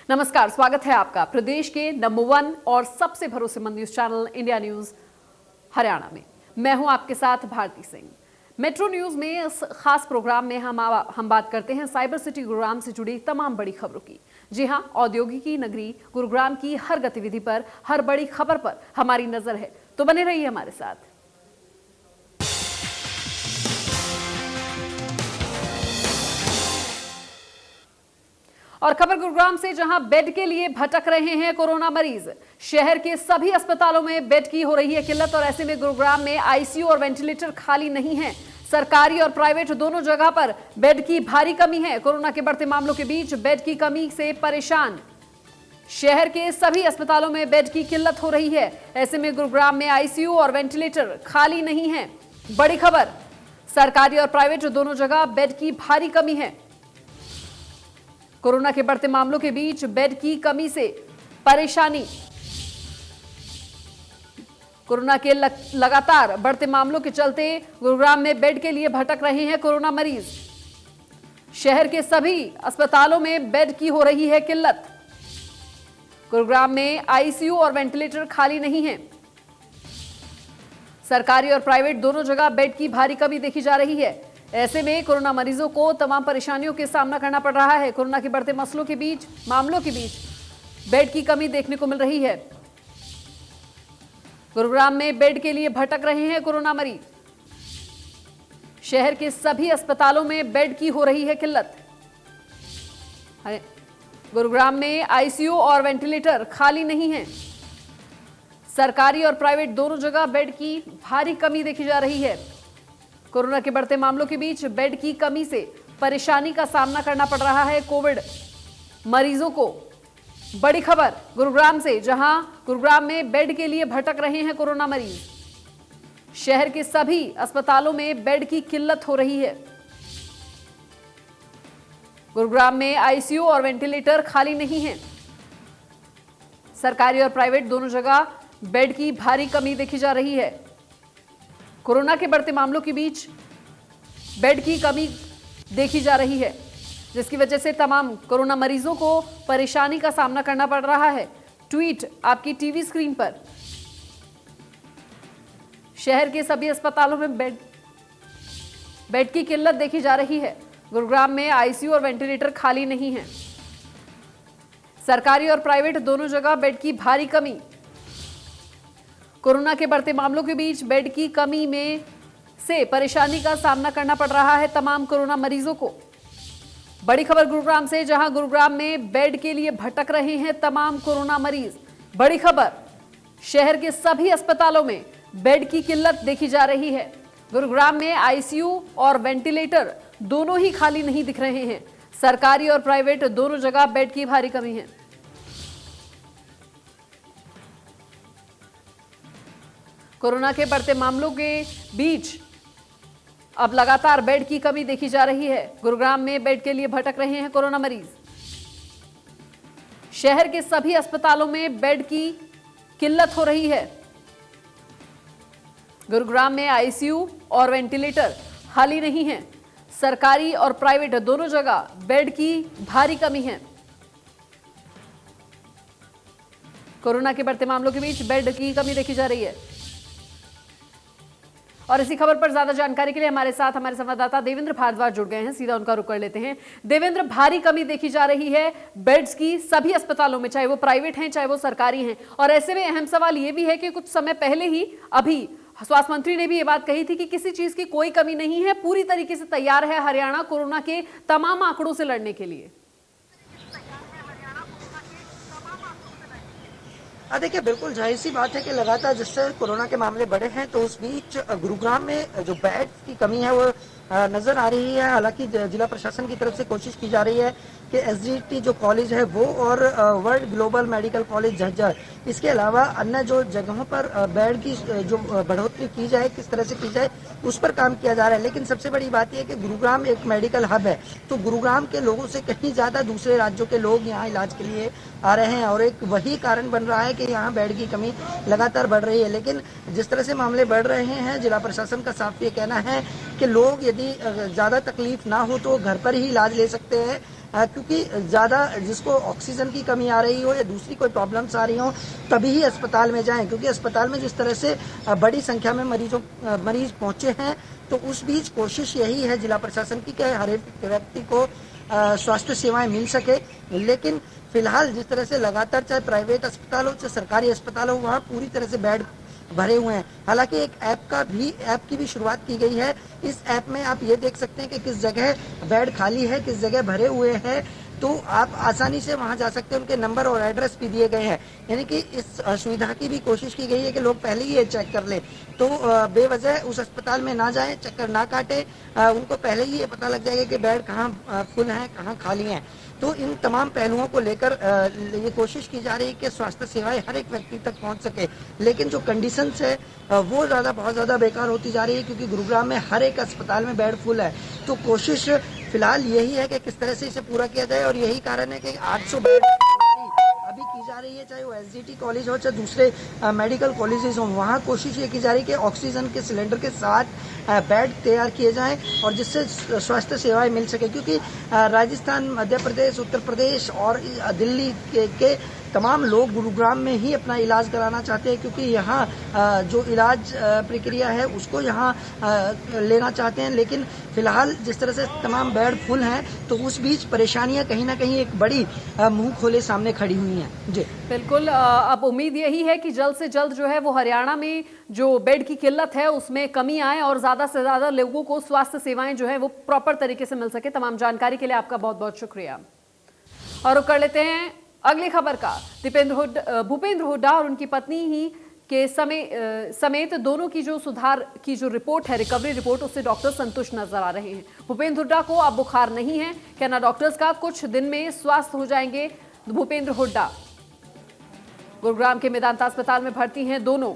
नमस्कार, स्वागत है आपका प्रदेश के नंबर 1 और सबसे भरोसेमंद news channel India news Haryana में। मैं हूं आपके साथ भारती सिंह। मेट्रो न्यूज में इस खास प्रोग्राम में हम बात करते हैं साइबर सिटी गुरुग्राम से जुड़ी तमाम बड़ी खबरों की। जी हां, औद्योगिकी नगरी गुरुग्राम की हर गतिविधि पर, हर बड़ी खबर पर हमारी नजर है, तो बने रहिए हमारे साथ। और खबर गुरुग्राम से, जहां बेड के लिए भटक रहे हैं कोरोना मरीज। शहर के सभी अस्पतालों में बेड की हो रही है किल्लत और ऐसे में गुरुग्राम में आईसीयू और वेंटिलेटर खाली नहीं है। सरकारी और प्राइवेट दोनों जगह पर बेड की भारी कमी है। कोरोना के बढ़ते मामलों के बीच बेड की कमी से परेशान शहर के सभी अस्पतालों में बेड की किल्लत हो रही है। ऐसे में गुरुग्राम में आईसीयू और वेंटिलेटर खाली नहीं है। बड़ी खबर, सरकारी और प्राइवेट दोनों जगह बेड की भारी कमी है। कोरोना के बढ़ते मामलों के बीच बेड की कमी से परेशानी। कोरोना के लगातार बढ़ते मामलों के चलते गुरुग्राम में बेड के लिए भटक रहे हैं कोरोना मरीज। शहर के सभी अस्पतालों में बेड की हो रही है किल्लत। गुरुग्राम में आईसीयू और वेंटिलेटर खाली नहीं है। सरकारी और प्राइवेट दोनों जगह बेड की भारी कमी देखी जा रही है। ऐसे में कोरोना मरीजों को तमाम परेशानियों के सामना करना पड़ रहा है। कोरोना के बढ़ते मामलों के बीच बेड की कमी देखने को मिल रही है। गुरुग्राम में बेड के लिए भटक रहे हैं कोरोना मरीज। शहर के सभी अस्पतालों में बेड की हो रही है किल्लत। गुरुग्राम में आईसीयू और वेंटिलेटर खाली नहीं है। सरकारी और प्राइवेट दोनों जगह बेड की भारी कमी देखी जा रही है। कोरोना के बढ़ते मामलों के बीच बेड की कमी से परेशानी का सामना करना पड़ रहा है कोविड मरीजों को। बड़ी खबर गुरुग्राम से, जहां गुरुग्राम में बेड के लिए भटक रहे हैं कोरोना मरीज। शहर के सभी अस्पतालों में बेड की किल्लत हो रही है। गुरुग्राम में आईसीयू और वेंटिलेटर खाली नहीं है। सरकारी और प्राइवेट दोनों जगह बेड की भारी कमी देखी जा रही है। कोरोना के बढ़ते मामलों के बीच बेड की कमी देखी जा रही है, जिसकी वजह से तमाम कोरोना मरीजों को परेशानी का सामना करना पड़ रहा है। ट्वीट आपकी टीवी स्क्रीन पर। शहर के सभी अस्पतालों में बेड की किल्लत देखी जा रही है। गुरुग्राम में आईसीयू और वेंटिलेटर खाली नहीं है। सरकारी और प्राइवेट दोनों जगह बेड की भारी कमी। कोरोना के बढ़ते मामलों के बीच बेड की कमी में से परेशानी का सामना करना पड़ रहा है तमाम कोरोना मरीजों को। बड़ी खबर गुरुग्राम से, जहां गुरुग्राम में बेड के लिए भटक रहे हैं तमाम कोरोना मरीज। बड़ी खबर, शहर के सभी अस्पतालों में बेड की किल्लत देखी जा रही है। गुरुग्राम में आईसीयू और वेंटिलेटर दोनों ही खाली नहीं दिख रहे हैं। सरकारी और प्राइवेट दोनों जगह बेड की भारी कमी है। कोरोना के बढ़ते मामलों के बीच अब लगातार बेड की कमी देखी जा रही है। गुरुग्राम में बेड के लिए भटक रहे हैं कोरोना मरीज। शहर के सभी अस्पतालों में बेड की किल्लत हो रही है। गुरुग्राम में आईसीयू और वेंटिलेटर खाली नहीं है। सरकारी और प्राइवेट दोनों जगह बेड की भारी कमी है। कोरोना के बढ़ते मामलों के बीच बेड की कमी देखी जा रही है। और इसी खबर पर ज्यादा जानकारी के लिए हमारे साथ हमारे संवाददाता देवेंद्र भारद्वाज जुड़ गए हैं। सीधा उनका रुख कर लेते हैं। देवेंद्र, भारी कमी देखी जा रही है बेड्स की सभी अस्पतालों में, चाहे वो प्राइवेट हैं चाहे वो सरकारी हैं, और ऐसे में अहम सवाल ये भी है कि कुछ समय पहले ही अभी स्वास्थ्य मंत्री ने भी ये बात कही थी कि किसी चीज की कोई कमी नहीं है, पूरी तरीके से तैयार है हरियाणा कोरोना के तमाम आंकड़ों से लड़ने के लिए। देखिए, बिल्कुल जाहिर सी बात है कि लगातार जिससे कोरोना के मामले बढ़े हैं, तो उस बीच गुरुग्राम में जो बेड की कमी है वो नजर आ रही है। हालांकि जिला प्रशासन की तरफ से कोशिश की जा रही है कि एसजीटी जो कॉलेज है वो और world global medical college Jhajjar, इसके अलावा अन्य जो जगहों पर बेड की जो बढ़ोतरी की जाए, किस तरह से की जाए, उस पर काम किया जा रहा है। लेकिन सबसे बड़ी बात यह है कि गुरुग्राम एक मेडिकल हब है, तो गुरुग्राम के लोगों से कहीं ज्यादा दूसरे राज्यों के लोग यहाँ इलाज के लिए आ रहे हैं और एक वही कारण बन रहा है कि यहाँ बेड की कमी लगातार बढ़ रही है। लेकिन जिस तरह से मामले बढ़ रहे हैं, जिला प्रशासन का साफ ये कहना है कि लोग यदि ज्यादा तकलीफ ना हो तो घर पर ही इलाज ले सकते हैं। क्योंकि ज़्यादा जिसको ऑक्सीजन की कमी आ रही हो या दूसरी कोई प्रॉब्लम्स आ रही हो तभी ही अस्पताल में जाएं, क्योंकि अस्पताल में जिस तरह से बड़ी संख्या में मरीज पहुंचे हैं, तो उस बीच कोशिश यही है जिला प्रशासन की कि हर एक व्यक्ति को स्वास्थ्य सेवाएं मिल सके। लेकिन फिलहाल जिस तरह से लगातार चाहे प्राइवेट अस्पताल हो चाहे सरकारी अस्पताल हो, वहाँ पूरी तरह से बेड भरे हुए हैं। हालांकि एक ऐप की भी शुरुआत की गई है। इस ऐप में आप ये देख सकते हैं कि किस जगह बेड खाली है, किस जगह भरे हुए हैं, तो आप आसानी से वहां जा सकते हैं। उनके नंबर और एड्रेस भी दिए गए हैं, यानी कि इस सुविधा की भी कोशिश की गई है कि लोग पहले ही ये चेक कर लें, तो बेवजह उस अस्पताल में ना जाएं, चक्कर ना काटें। उनको पहले ही ये पता लग जाएगा कि बेड कहाँ फुल हैं, कहाँ खाली हैं। तो इन तमाम पहलुओं को लेकर ये कोशिश की जा रही है कि स्वास्थ्य सेवाएं हर एक व्यक्ति तक पहुंच सके। लेकिन जो कंडीशंस है वो बहुत ज़्यादा बेकार होती जा रही है, क्योंकि गुरुग्राम में हर एक अस्पताल में बेड फुल है। तो कोशिश फिलहाल यही है कि किस तरह से इसे पूरा किया जाए, और यही कारण है कि 800 बेड अभी की जा रही है, चाहे वो एसजीटी कॉलेज हो चाहे दूसरे मेडिकल कॉलेजेस हो। वहाँ कोशिश ये की जा रही है कि ऑक्सीजन के सिलेंडर के साथ बेड तैयार किए जाएं और जिससे स्वास्थ्य सेवाएं मिल सके, क्योंकि राजस्थान, मध्य प्रदेश, उत्तर प्रदेश और दिल्ली के तमाम लोग गुरुग्राम में ही अपना इलाज कराना चाहते हैं, क्योंकि यहाँ जो इलाज प्रक्रिया है उसको यहाँ लेना चाहते हैं। लेकिन फिलहाल जिस तरह से तमाम बेड फुल हैं, तो उस बीच परेशानियां कहीं ना कहीं एक बड़ी मुंह खोले सामने खड़ी हुई हैं। जी बिल्कुल, अब उम्मीद यही है कि जल्द से जल्द जो है वो हरियाणा में जो बेड की किल्लत है उसमें कमी आए और ज्यादा से ज्यादा लोगों को स्वास्थ्य सेवाएं जो है वो प्रॉपर तरीके से मिल सके। तमाम जानकारी के लिए आपका बहुत बहुत शुक्रिया। और कर लेते हैं अगली खबर का। भूपेंद्र हुड्डा और उनकी पत्नी ही के समेत दोनों की जो सुधार की जो रिपोर्ट है, रिकवरी रिपोर्ट, उससे डॉक्टर संतुष्ट नजर आ रहे हैं। भूपेंद्र हुड्डा को अब बुखार नहीं है, कहना डॉक्टर्स का, कुछ दिन में स्वस्थ हो जाएंगे भूपेंद्र हुड्डा। गुरुग्राम के मेदांता अस्पताल में भर्ती हैं दोनों,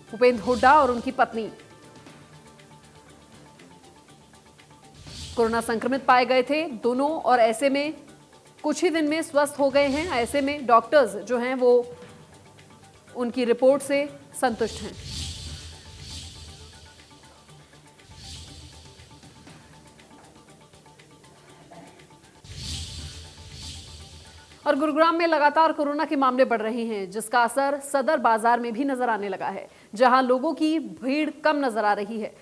भूपेंद्र हुड्डा और उनकी पत्नी। कोरोना संक्रमित पाए गए थे दोनों और ऐसे में कुछ ही दिन में स्वस्थ हो गए हैं। ऐसे में डॉक्टर्स जो हैं वो उनकी रिपोर्ट से संतुष्ट हैं। और गुरुग्राम में लगातार कोरोना के मामले बढ़ रहे हैं, जिसका असर सदर बाजार में भी नजर आने लगा है, जहां लोगों की भीड़ कम नजर आ रही है।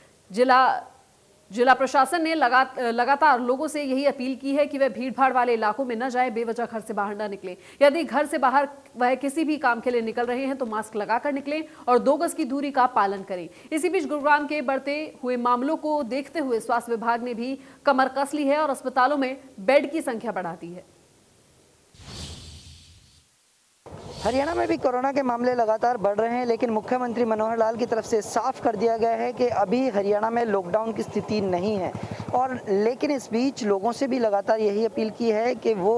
जिला प्रशासन ने लगातार लोगों से यही अपील की है कि वह भीड़ भाड़ वाले इलाकों में न जाए, बेवजह घर से बाहर न निकलें। यदि घर से बाहर वह किसी भी काम के लिए निकल रहे हैं तो मास्क लगाकर निकलें और 2 गज की दूरी का पालन करें। इसी बीच गुरुग्राम के बढ़ते हुए मामलों को देखते हुए स्वास्थ्य विभाग ने भी कमर कस ली है और अस्पतालों में बेड की संख्या बढ़ा दी है। हरियाणा में भी कोरोना के मामले लगातार बढ़ रहे हैं, लेकिन मुख्यमंत्री मनोहर लाल की तरफ से साफ कर दिया गया है कि अभी हरियाणा में लॉकडाउन की स्थिति नहीं है। और लेकिन इस बीच लोगों से भी लगातार यही अपील की है कि वो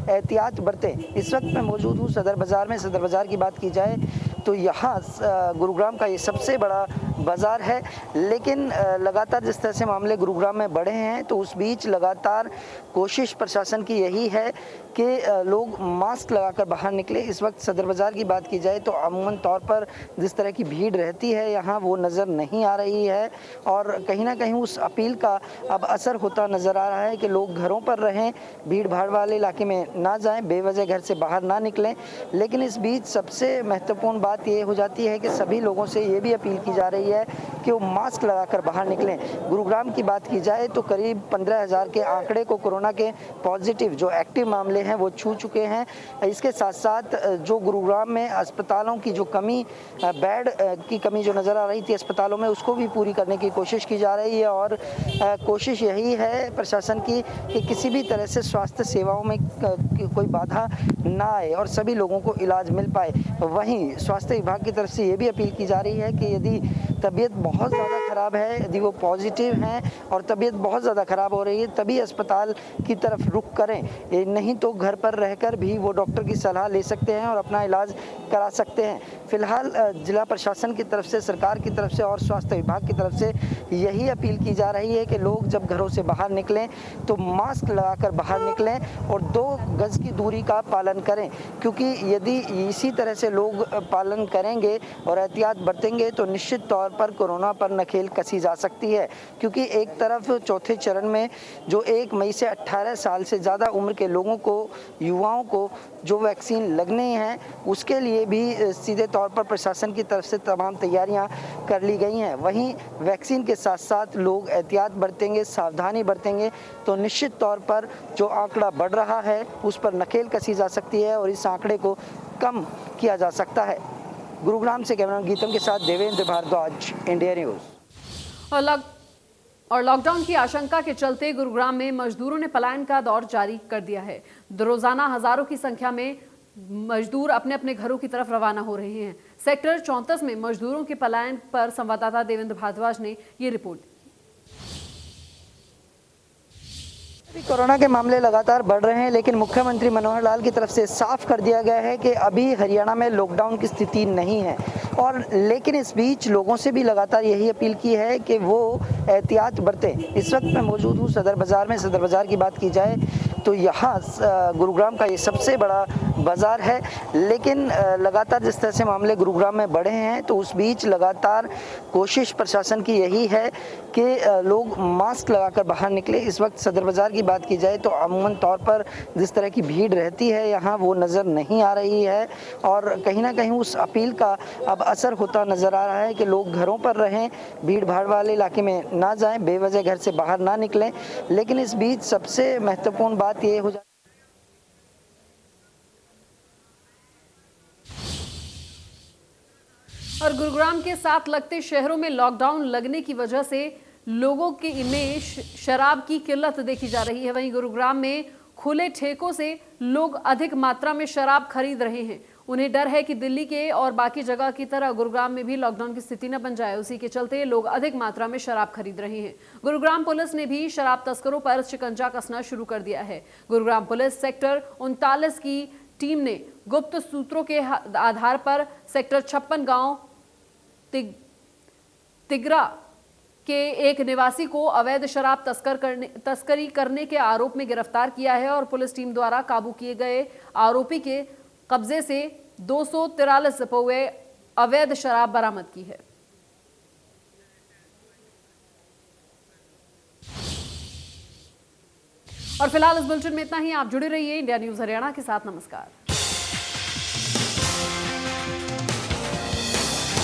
एहतियात बरतें। इस वक्त मैं मौजूद हूँ सदर बाज़ार में। सदर बाज़ार की बात की जाए तो यहाँ गुरुग्राम का ये सबसे बड़ा बाज़ार है, लेकिन लगातार जिस तरह से मामले गुरुग्राम में बढ़े हैं, तो उस बीच लगातार कोशिश प्रशासन की यही है कि लोग मास्क लगाकर बाहर निकले। इस वक्त सदर बाज़ार की बात की जाए तो अमूमन तौर पर जिस तरह की भीड़ रहती है यहाँ वो नज़र नहीं आ रही है, और कहीं ना कहीं उस अपील का अब असर होता नज़र आ रहा है कि लोग घरों पर रहें, भीड़ भाड़ वाले इलाके में ना जाएं, बेवजह घर से बाहर ना निकलें। लेकिन इस बीच सबसे महत्वपूर्ण बात ये हो जाती है कि सभी लोगों से ये भी अपील की जा रही है कि वो मास्क लगाकर बाहर निकलें। गुरुग्राम की बात की जाए तो करीब 15,000 के आंकड़े को कोरोना के पॉजिटिव जो एक्टिव मामले हैं वो छू चुके हैं। इसके साथ साथ जो गुरुग्राम में अस्पतालों की जो कमी, बेड की कमी जो नज़र आ रही थी अस्पतालों में, उसको भी पूरी करने की कोशिश की जा रही है। और कोशिश यही है प्रशासन की कि किसी भी तरह से स्वास्थ्य सेवाओं में कोई बाधा ना आए और सभी लोगों को इलाज मिल पाए। वहीं स्वास्थ्य विभाग की तरफ से ये भी अपील की जा रही है कि यदि तबीयत बहुत ज़्यादा ख़राब है, यदि वो पॉजिटिव हैं और तबीयत बहुत ज़्यादा ख़राब हो रही है, तभी अस्पताल की तरफ रुख करें, नहीं तो घर पर रहकर भी वो डॉक्टर की सलाह ले सकते हैं और अपना इलाज करा सकते हैं। फिलहाल जिला प्रशासन की तरफ से, सरकार की तरफ से और स्वास्थ्य विभाग की तरफ से यही अपील की जा रही है कि लोग जब घरों से बाहर निकलें तो मास्क लगाकर बाहर निकलें और 2 गज की दूरी का पालन करें, क्योंकि यदि इसी तरह से लोग पालन करेंगे और एहतियात बरतेंगे तो निश्चित तौर पर कोरोना पर नकेल नकेल कसी जा सकती है, क्योंकि एक तरफ चौथे चरण में जो 1 मई से 18 साल से ज़्यादा उम्र के लोगों को, युवाओं को जो वैक्सीन लगनी है, उसके लिए भी सीधे तौर पर प्रशासन की तरफ से तमाम तैयारियां कर ली गई हैं। वहीं वैक्सीन के साथ साथ लोग एहतियात बरतेंगे, सावधानी बरतेंगे तो निश्चित तौर पर जो आंकड़ा बढ़ रहा है उस पर नकेल कसी जा सकती है और इस आंकड़े को कम किया जा सकता है। गुरुग्राम से कैमरामैन गीतम के साथ देवेंद्र भारद्वाज, इंडिया न्यूज। और लॉकडाउन की आशंका के चलते गुरुग्राम में मजदूरों ने पलायन का दौर जारी कर दिया है। रोजाना हजारों की संख्या में मजदूर अपने अपने घरों की तरफ रवाना हो रहे हैं। सेक्टर 34 में मजदूरों के पलायन पर संवाददाता देवेंद्र भारद्वाज ने ये रिपोर्ट की। कोरोना के मामले लगातार बढ़ रहे हैं, लेकिन मुख्यमंत्री मनोहर लाल की तरफ से साफ कर दिया गया है कि अभी हरियाणा में लॉकडाउन की स्थिति नहीं है। और लेकिन इस बीच लोगों से भी लगातार यही अपील की है कि वो एहतियात बरतें। इस वक्त मैं मौजूद हूँ सदर बाज़ार में। सदर बाज़ार की बात की जाए तो यहाँ गुरुग्राम का ये सबसे बड़ा बाज़ार है, लेकिन लगातार जिस तरह से मामले गुरुग्राम में बढ़े हैं तो उस बीच लगातार कोशिश प्रशासन की यही है कि लोग मास्क लगाकर बाहर निकले। इस वक्त सदर बाज़ार की बात की जाए तो अमूमन तौर पर जिस तरह की भीड़ रहती है यहाँ वो नज़र नहीं आ रही है और कहीं ना कहीं उस अपील का अब असर होता नज़र आ रहा है कि लोग घरों पर रहें, भीड़ भाड़ वाले इलाके में ना जाएं, बेवजह घर से बाहर ना निकलें। लेकिन इस बीच सबसे महत्वपूर्ण बात ये हो जाती और गुरुग्राम के साथ लगते शहरों में लॉकडाउन लगने की वजह से लोगों के इमेज शराब की किल्लत देखी जा रही है। वहीं गुरुग्राम में खुले ठेकों से लोग अधिक मात्रा में शराब खरीद रहे हैं। उन्हें डर है कि दिल्ली के और बाकी जगह की तरह गुरुग्राम में भी लॉकडाउन की स्थिति न बन जाए। उसी के चलते लोग अधिक मात्रा में शराब खरीद रहे हैं। गुरुग्राम पुलिस ने भी शराब तस्करों पर शिकंजा कसना शुरू कर दिया है। गुरुग्राम पुलिस सेक्टर 39 की टीम ने गुप्त सूत्रों के आधार पर सेक्टर 56 गांव तिगरा के एक निवासी को अवैध शराब तस्करी करने के आरोप में गिरफ्तार किया है और पुलिस टीम द्वारा काबू किए गए आरोपी के कब्जे से 243 पौवे अवैध शराब बरामद की है। और फिलहाल इस बुलेटिन में इतना ही। आप जुड़े रहिए इंडिया न्यूज हरियाणा के साथ। नमस्कार।